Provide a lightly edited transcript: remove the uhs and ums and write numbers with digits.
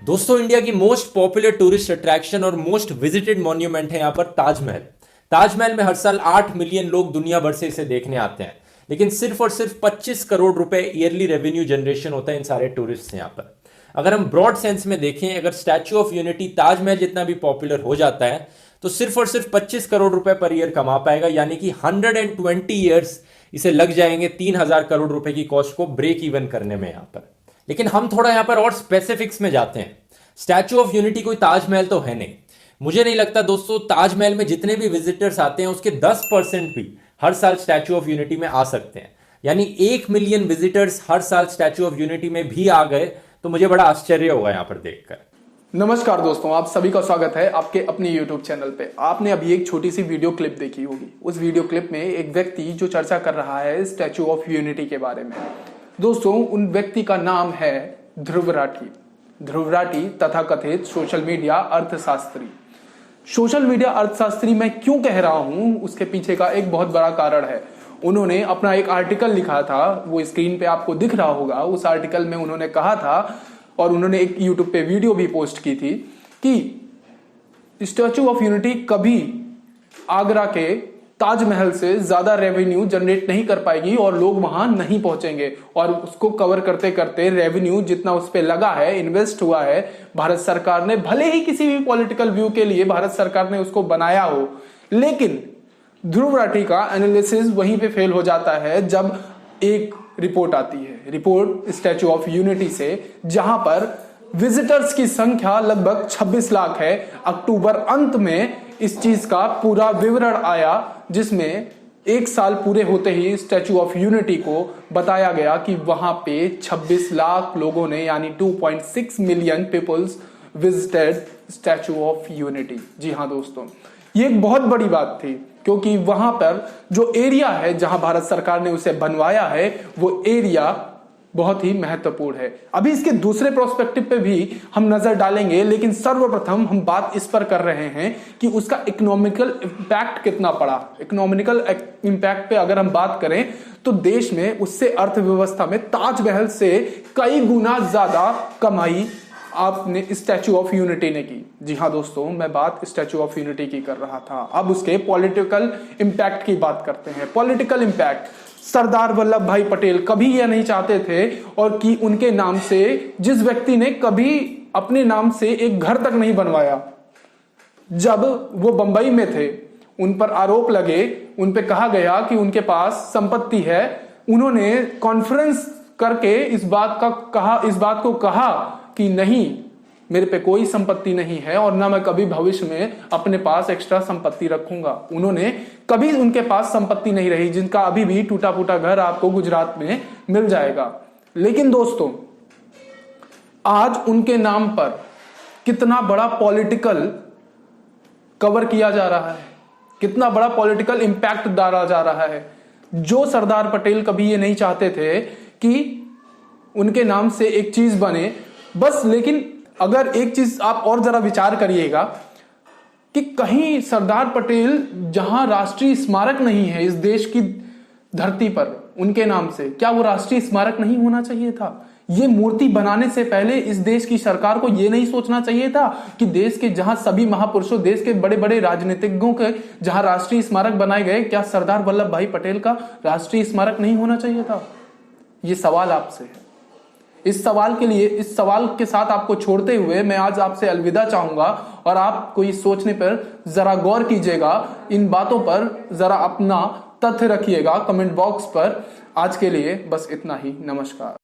दोस्तों, इंडिया की most popular tourist attraction और मोस्ट विजिटेड मॉन्यूमेंट है यहाँ पर ताजमहल। ताजमहल में हर साल 8 मिलियन लोग दुनिया भर से इसे देखने आते हैं, लेकिन सिर्फ और सिर्फ 25 करोड़ रुपए ईयरली रेवेन्यू जनरेशन होता है इन सारे टूरिस्ट से यहाँ पर। अगर हम ब्रॉड सेंस में देखें, अगर स्टैच्यू ऑफ यूनिटी ताजमहल जितना भी पॉपुलर हो जाता है तो सिर्फ और सिर्फ 25 करोड़ रुपए पर ईयर कमा पाएगा, यानी कि 120 ईयर्स इसे लग जाएंगे 3000 करोड़ रुपए की कॉस्ट को ब्रेक इवन करने में यहाँ पर। लेकिन हम थोड़ा यहां पर और स्पेसिफिक्स में जाते हैं। स्टैच्यू ऑफ यूनिटी कोई ताजमहल तो है नहीं। मुझे नहीं लगता दोस्तों ताजमहल में जितने भी विजिटर्स आते हैं उसके 10% भी हर साल स्टैच्यू ऑफ यूनिटी में आ सकते हैं। यानी 1 मिलियन विजिटर्स हर साल स्टैच्यू ऑफ यूनिटी में भी आ गए तो मुझे बड़ा आश्चर्य होगा यहां पर देखकर। नमस्कार दोस्तों, आप सभी का स्वागत है आपके अपने YouTube चैनल पे। आपने अभी एक छोटी सी वीडियो क्लिप देखी होगी। उस वीडियो क्लिप में एक व्यक्ति जो चर्चा कर रहा है स्टैच्यू ऑफ यूनिटी के बारे में। दोस्तों, उन व्यक्ति का नाम है ध्रुव राठी। ध्रुव राठी तथाकथित सोशल मीडिया अर्थशास्त्री। सोशल मीडिया अर्थशास्त्री मैं क्यों कह रहा हूं, उसके पीछे का एक बहुत बड़ा कारण है। उन्होंने अपना एक आर्टिकल लिखा था, वो स्क्रीन पे आपको दिख रहा होगा। उस आर्टिकल में उन्होंने कहा था और उन्होंने एक यूट्यूब पे वीडियो भी पोस्ट की थी कि स्टैच्यू ऑफ यूनिटी कभी आगरा के ताजमहल से ज्यादा रेवेन्यू जनरेट नहीं कर पाएगी और लोग वहां नहीं पहुंचेंगे। और उसको कवर करते करते रेवेन्यू जितना उस पे लगा है, इन्वेस्ट हुआ है भारत सरकार ने, भले ही किसी भी पॉलिटिकल व्यू के लिए भारत सरकार ने उसको बनाया हो, लेकिन ध्रुव राठी का एनालिसिस वहीं पे फेल हो जाता है जब एक रिपोर्ट आती है, रिपोर्ट स्टैच्यू ऑफ यूनिटी से, जहां पर विजिटर्स की संख्या लगभग 26 लाख है। अक्टूबर अंत में इस चीज का पूरा विवरण आया, जिसमें एक साल पूरे होते ही स्टैच्यू ऑफ यूनिटी को बताया गया कि वहां पे 26 लाख लोगों ने, यानी 2.6 million peoples visited statue of unity. जी हाँ दोस्तों, ये एक बहुत बड़ी बात थी, क्योंकि वहां पर जो एरिया है जहां भारत सरकार ने उसे बनवाया है, वो एरिया बहुत ही महत्वपूर्ण है। अभी इसके दूसरे प्रोस्पेक्टिव पे भी हम नजर डालेंगे, लेकिन सर्वप्रथम हम बात इस पर कर रहे हैं कि उसका इकोनॉमिकल इंपैक्ट कितना पड़ा। इकोनॉमिकल इंपैक्ट पे अगर हम बात करें तो देश में उससे अर्थव्यवस्था में ताजमहल से कई गुना ज्यादा कमाई आपने स्टैच्यू ऑफ यूनिटी ने की। जी हाँ दोस्तों, मैं बात स्टैच्यू ऑफ यूनिटी की कर रहा था। अब उसके पॉलिटिकल इंपैक्ट की बात करते हैं। पॉलिटिकल इंपैक्ट, सरदार वल्लभ भाई पटेल कभी यह नहीं चाहते थे और कि उनके नाम से, जिस व्यक्ति ने कभी अपने नाम से एक घर तक नहीं बनवाया, जब वो बंबई में थे उन पर आरोप लगे, उन पे कहा गया कि उनके पास संपत्ति है। उन्होंने कॉन्फ्रेंस करके इस बात को कहा कि नहीं, मेरे पे कोई संपत्ति नहीं है और ना मैं कभी भविष्य में अपने पास एक्स्ट्रा संपत्ति रखूंगा। उन्होंने कभी उनके पास संपत्ति नहीं रही, जिनका अभी भी टूटा फूटा घर आपको गुजरात में मिल जाएगा। लेकिन दोस्तों, आज उनके नाम पर कितना बड़ा पॉलिटिकल कवर किया जा रहा है, कितना बड़ा पॉलिटिकल इंपैक्ट डाला जा रहा है। जो सरदार पटेल कभी ये नहीं चाहते थे कि उनके नाम से एक चीज बने बस। लेकिन अगर एक चीज आप और जरा विचार करिएगा कि कहीं सरदार पटेल जहां राष्ट्रीय स्मारक नहीं है इस देश की धरती पर उनके नाम से, क्या वो राष्ट्रीय स्मारक नहीं होना चाहिए था? ये मूर्ति बनाने से पहले इस देश की सरकार को यह नहीं सोचना चाहिए था कि देश के जहां सभी महापुरुषों, देश के बड़े बड़े राजनीतिज्ञों के जहां राष्ट्रीय स्मारक बनाए गए, क्या सरदार वल्लभ भाई पटेल का राष्ट्रीय स्मारक नहीं होना चाहिए था? ये सवाल आपसे है। इस सवाल के साथ आपको छोड़ते हुए मैं आज आपसे अलविदा चाहूंगा और आपको इस सोचने पर जरा गौर कीजिएगा, इन बातों पर जरा अपना तथ्य रखिएगा कमेंट बॉक्स पर। आज के लिए बस इतना ही। नमस्कार।